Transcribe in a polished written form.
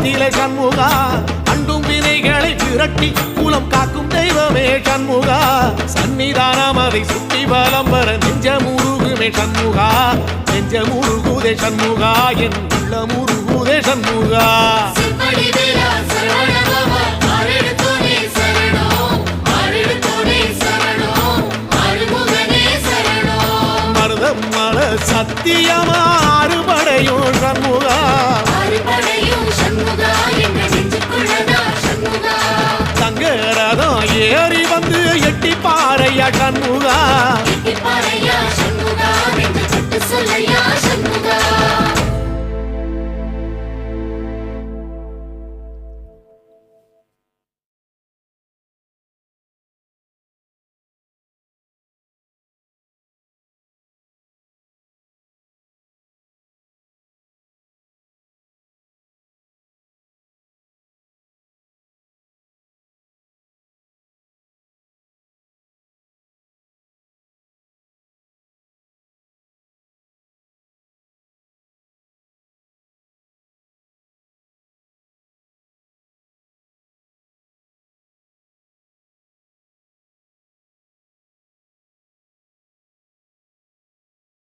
நிலை சண்முகா அண்டும் வினைகளை விரட்டி குலம் காக்கும் தெய்வமே சண்முகா சன்னிதானம் அதை சுற்றி பலம் வர நெஞ்சமுருகுமே சண்முகா நெஞ்சமுருகுதே சண்முகா என் உள்ளமுருகுதே சண்முகா மருதமல சத்தியமா அறுபடையும் சண்முகா தங்கரதம் ஏறி வந்து எட்டி பாறையா சண்முகா